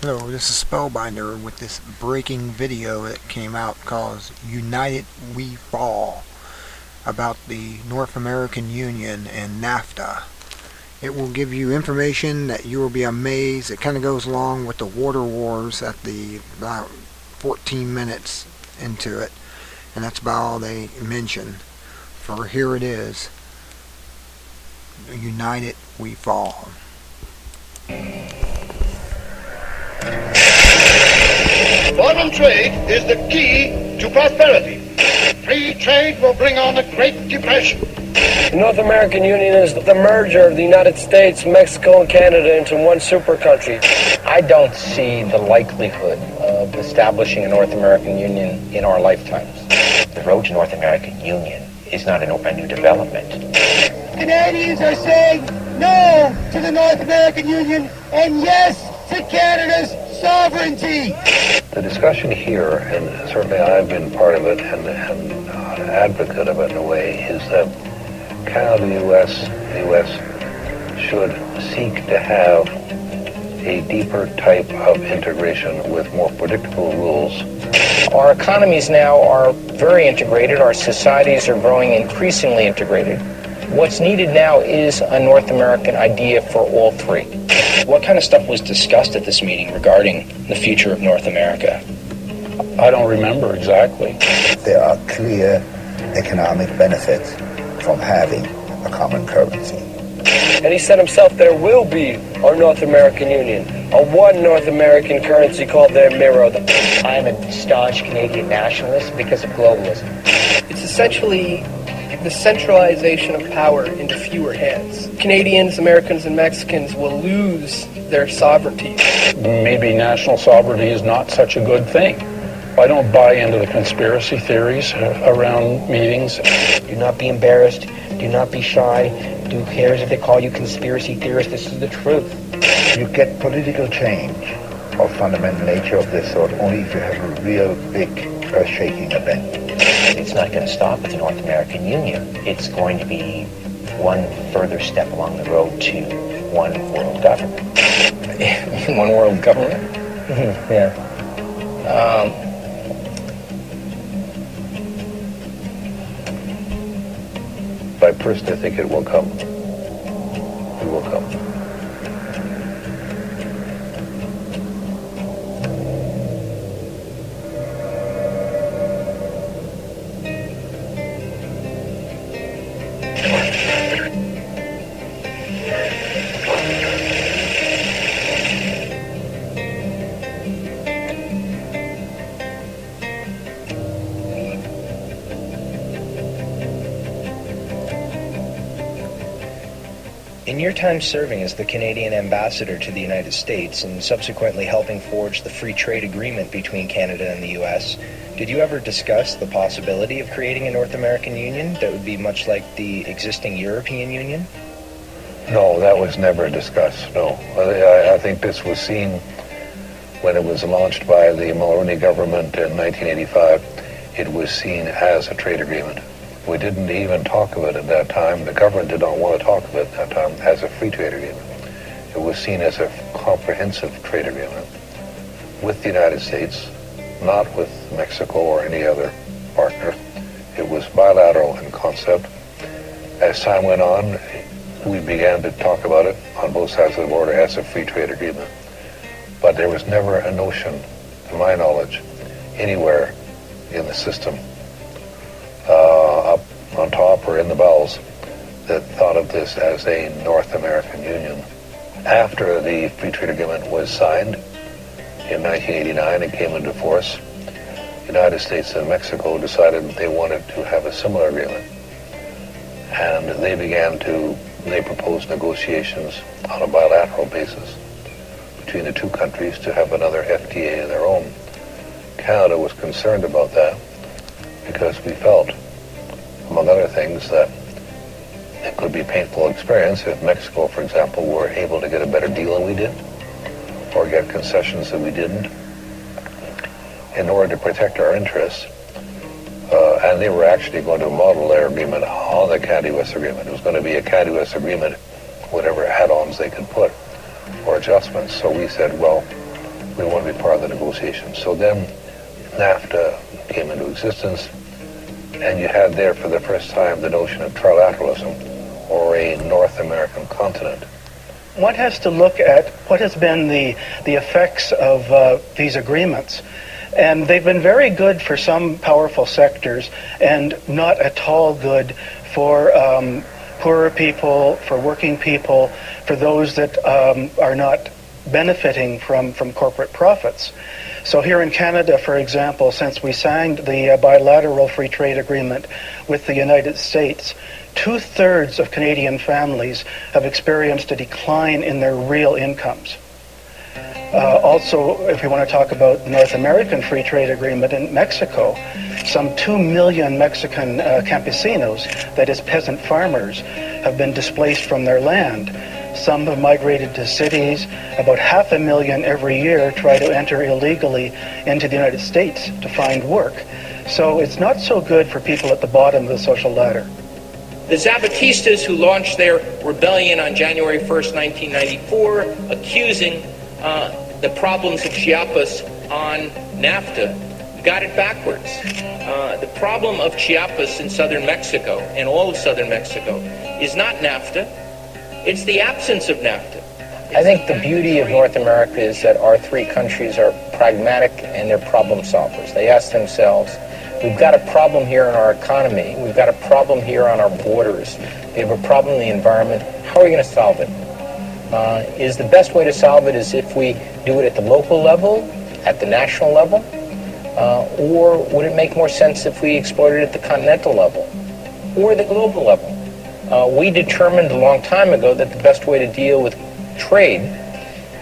Hello, this is Spellbinder with this breaking video that came out called United We Fall about the North American Union and NAFTA. It will give you information that you will be amazed. It kind of goes along with the water wars at the about 14 minutes into it, and that's about all they mention. For here it is, United We Fall. Foreign trade is the key to prosperity. Free trade will bring on the Great Depression. The North American Union is the merger of the United States, Mexico, and Canada into one super country. I don't see the likelihood of establishing a North American Union in our lifetimes. The road to North American Union is not a new development. Canadians are saying no to the North American Union and yes to Canada's sovereignty. The discussion here, and certainly I've been part of it and an advocate of it in a way, is that Canada, the U.S. should seek to have a deeper type of integration with more predictable rules. Our economies now are very integrated. Our societies are growing increasingly integrated. What's needed now is a North American idea for all three. What kind of stuff was discussed at this meeting regarding the future of North America? I don't remember exactly. There are clear economic benefits from having a common currency. And he said himself there will be our North American Union, a one North American currency called their mirror. I'm a staunch Canadian nationalist because of globalism. It's essentially the centralization of power into fewer hands. Canadians, Americans, and Mexicans will lose their sovereignty. Maybe national sovereignty is not such a good thing. I don't buy into the conspiracy theories around meetings. Do not be embarrassed. Do not be shy. Who cares if they call you conspiracy theorists? This is the truth. You get political change of fundamental nature of this sort only if you have a real big earth-shaking event. It's not going to stop with the North American Union. It's going to be one further step along the road to one world government. One world government? Yeah. I personally think it will come. It will come. In your time serving as the Canadian ambassador to the United States and subsequently helping forge the free trade agreement between Canada and the U.S., did you ever discuss the possibility of creating a North American Union that would be much like the existing European Union? No, that was never discussed, no. I think this was seen when it was launched by the Mulroney government in 1985. It was seen as a trade agreement. We didn't even talk of it at that time. The government did not want to talk of it at that time as a free trade agreement. It was seen as a comprehensive trade agreement with the United States, not with Mexico or any other partner. It was bilateral in concept. As time went on, we began to talk about it on both sides of the border as a free trade agreement. But there was never a notion, to my knowledge, anywhere in the system, up on top or in the bowels, that thought of this as a North American Union. After the free trade agreement was signed in 1989 and came into force, the United States and Mexico decided that they wanted to have a similar agreement. And they proposed negotiations on a bilateral basis between the two countries to have another FTA of their own. Canada was concerned about that because we felt, among other things, that it could be a painful experience if Mexico, for example, were able to get a better deal than we did, or get concessions that we didn't, in order to protect our interests. And they were actually going to model their agreement on the Canada-US agreement. It was going to be a Canada-US agreement, whatever add-ons they could put, or adjustments. So we said, well, we want to be part of the negotiations. So then NAFTA came into existence, and you had there for the first time the notion of trilateralism, or a North American continent. One has to look at what has been the effects of these agreements. And they've been very good for some powerful sectors and not at all good for poorer people, for working people, for those that are not benefiting from corporate profits. So here in Canada, for example, since we signed the bilateral free trade agreement with the United States, 2/3 of Canadian families have experienced a decline in their real incomes. Also, if we want to talk about the North American Free Trade Agreement in Mexico, some 2 million Mexican campesinos, that is peasant farmers, have been displaced from their land. Some have migrated to cities. About 500,000 every year try to enter illegally into the United States to find work. So it's not so good for people at the bottom of the social ladder. The Zapatistas, who launched their rebellion on January 1st, 1994, accusing the problems of Chiapas on NAFTA, got it backwards. The problem of Chiapas in southern Mexico, and all of southern Mexico, is not NAFTA, it's the absence of NAFTA. I think the beauty of North America is that our three countries are pragmatic and they're problem solvers. They ask themselves, we've got a problem here in our economy, we've got a problem here on our borders, we have a problem in the environment, how are we going to solve it? Is the best way to solve it is if we do it at the local level, at the national level, or would it make more sense if we explored it at the continental level, or the global level? We determined a long time ago that the best way to deal with trade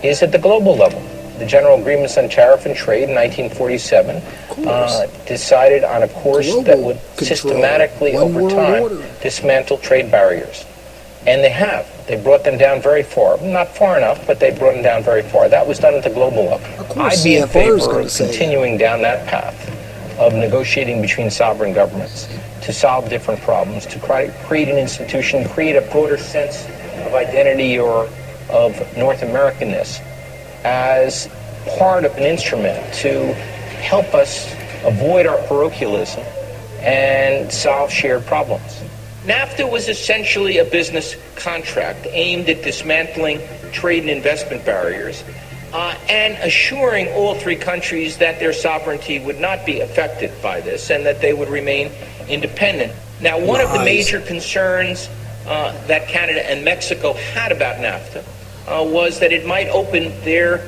is at the global level. The General Agreements on Tariff and Trade in 1947 decided on a course that would systematically, over time, dismantle trade barriers. And they have. They brought them down very far. Not far enough, but they brought them down very far. That was done at the global level. I'd be in favor of continuing down that path of negotiating between sovereign governments to solve different problems, to create an institution, create a broader sense of identity or of North Americanness as part of an instrument to help us avoid our parochialism and solve shared problems. NAFTA was essentially a business contract aimed at dismantling trade and investment barriers and assuring all three countries that their sovereignty would not be affected by this and that they would remain independent. Now, one of the major concerns that Canada and Mexico had about NAFTA was that it might open their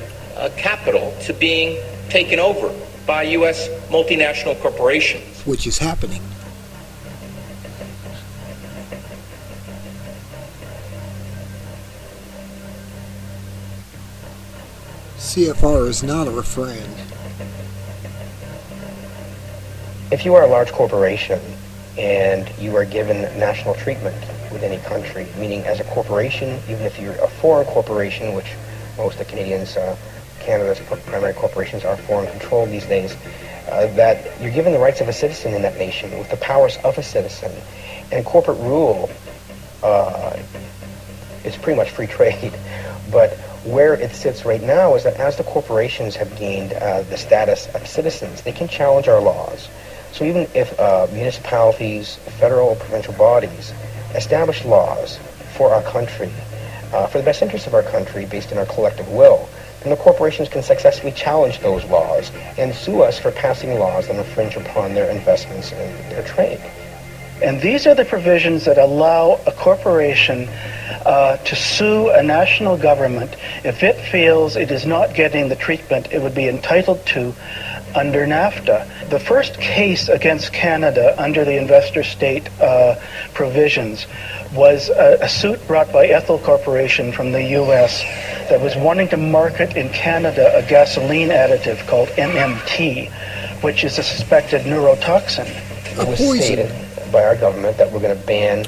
capital to being taken over by U.S. multinational corporations. Which is happening. CFR is not a refrain. If you are a large corporation and you are given national treatment with any country, meaning as a corporation, even if you're a foreign corporation, which most of Canadians, Canada's primary corporations are foreign controlled these days, that you're given the rights of a citizen in that nation with the powers of a citizen. And corporate rule is pretty much free trade. But where it sits right now is that as the corporations have gained the status of citizens, they can challenge our laws. So even if municipalities, federal or provincial bodies establish laws for our country, for the best interests of our country based on our collective will, then the corporations can successfully challenge those laws and sue us for passing laws that infringe upon their investments and their trade. And these are the provisions that allow a corporation to sue a national government if it feels it is not getting the treatment it would be entitled to under NAFTA. The first case against Canada under the investor state provisions was a suit brought by Ethel Corporation from the U.S. that was wanting to market in Canada a gasoline additive called MMT, which is a suspected neurotoxin. It was stated by our government that we're going to ban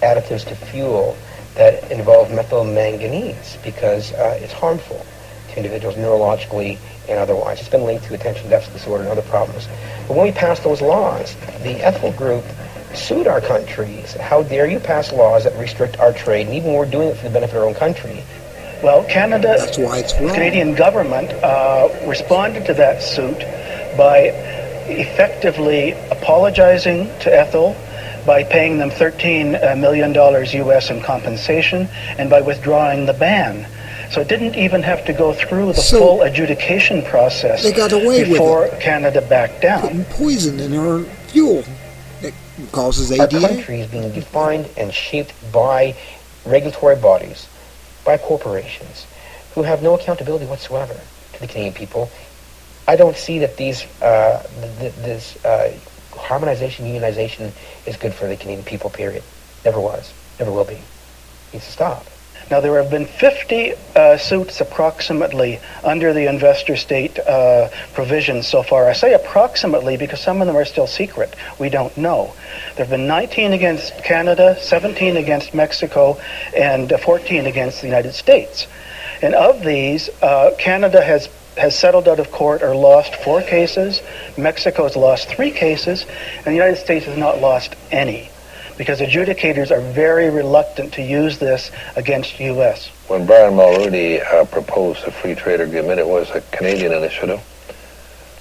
additives to fuel that involve methylmanganese because it's harmful to individuals neurologically and otherwise. It's been linked to attention deficit disorder and other problems. But when we passed those laws, the Ethel Group sued our country, said, how dare you pass laws that restrict our trade, and even when we're doing it for the benefit of our own country, Well, Canada, That's why it's wrong. the Canadian government responded to that suit by effectively apologizing to Ethel, by paying them $13 million US in compensation, and by withdrawing the ban. So it didn't even have to go through the full adjudication process they got away before with it. Canada backed down. Putting poison in our fuel that causes ADA. Our country is being defined and shaped by regulatory bodies, by corporations, who have no accountability whatsoever to the Canadian people. I don't see that this harmonization, unionization is good for the Canadian people, period. Never was, never will be. It needs to stop. Now, there have been 50 suits approximately under the investor state provisions so far. I say approximately because some of them are still secret. We don't know. There have been 19 against Canada, 17 against Mexico, and 14 against the United States. And of these, Canada has settled out of court or lost 4 cases. Mexico has lost 3 cases, and the United States has not lost any, because adjudicators are very reluctant to use this against U.S. When Brian Mulroney proposed a free trade agreement, it was a Canadian initiative.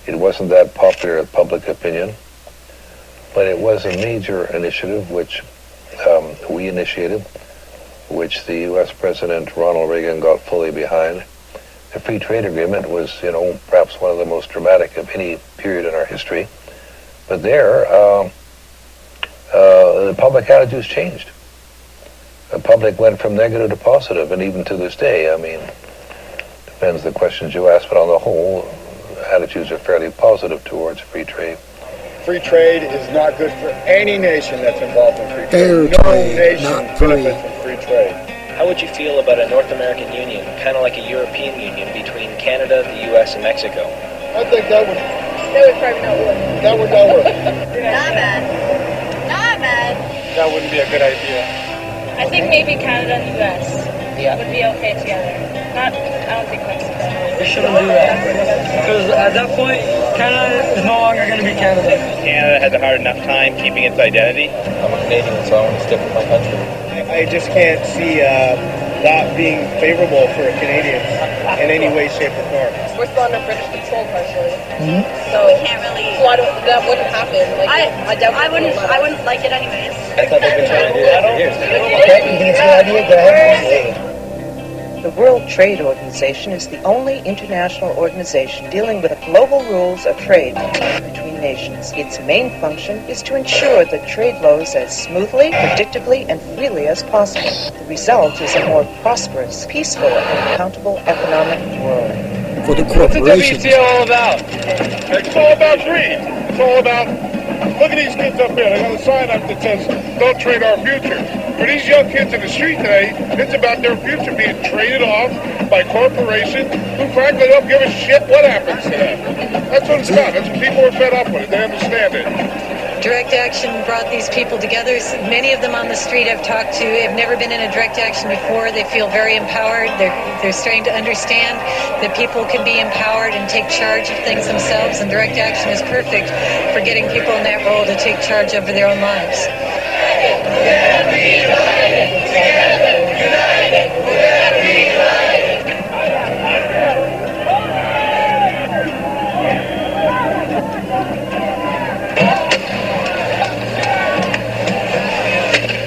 It wasn't that popular with public opinion, but it was a major initiative which we initiated, which the U.S. President Ronald Reagan got fully behind. The free trade agreement was, perhaps one of the most dramatic of any period in our history. But there, the public attitudes changed. The public went from negative to positive, and even to this day, depends the questions you ask, but on the whole, attitudes are fairly positive towards free trade. Free trade is not good for any nation that's involved in free trade. Fair No trade, nation not free. benefits from free trade. How would you feel about a North American Union, kind of like a European Union between Canada, the U.S., and Mexico? I think that would probably not work. That would not work. Not bad. Not bad. That wouldn't be a good idea. I think maybe Canada and the U.S. would be okay together. I don't think Mexico. They shouldn't do that. Because at that point, Canada is no longer going to be Canada. Canada has a hard enough time keeping its identity. I'm a Canadian, so I want to stick with my country. I just can't see that being favorable for Canadians in any way, shape, or form. We're still under British control partially. So we can't really. So that wouldn't happen. Like, I wouldn't like it anyways. I thought they've been trying to do that for years. Okay, you think it's a good idea? Go ahead. The World Trade Organization is the only international organization dealing with global rules of trade between nations. Its main function is to ensure that trade flows as smoothly, predictably, and freely as possible. The result is a more prosperous, peaceful, and accountable economic world. For the What's the corporations. WTO all about? It's all about greed. It's all about, look at these kids up here. They got a sign up that says, don't trade our future. For these young kids in the street today, it's about their future being traded off by corporations who frankly don't give a shit what happens to them. That's what it's about. That's what people are fed up with. They understand it. Direct action brought these people together. Many of them on the street I've talked to have never been in a direct action before. They feel very empowered. They're starting to understand that people can be empowered and take charge of things themselves, and direct action is perfect for getting people in that role to take charge over their own lives.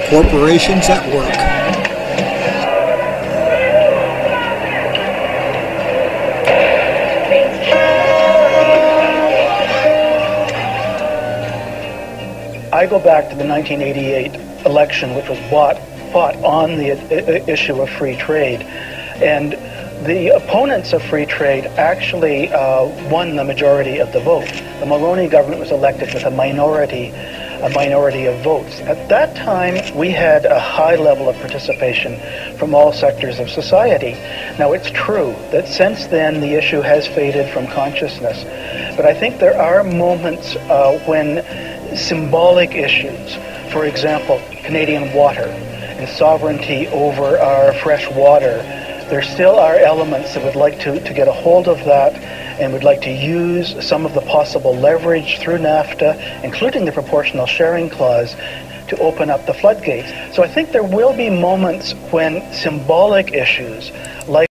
Corporations at work. I go back to the 1988 election, which was fought on the issue of free trade, and the opponents of free trade actually won the majority of the vote. The Mulroney government was elected with a minority of votes. At that time, we had a high level of participation from all sectors of society. Now, it's true that since then the issue has faded from consciousness, but I think there are moments when symbolic issues, for example, Canadian water and sovereignty over our fresh water, there still are elements that would like to get a hold of that and would like to use some of the possible leverage through NAFTA, including the proportional sharing clause, to open up the floodgates. So I think there will be moments when symbolic issues like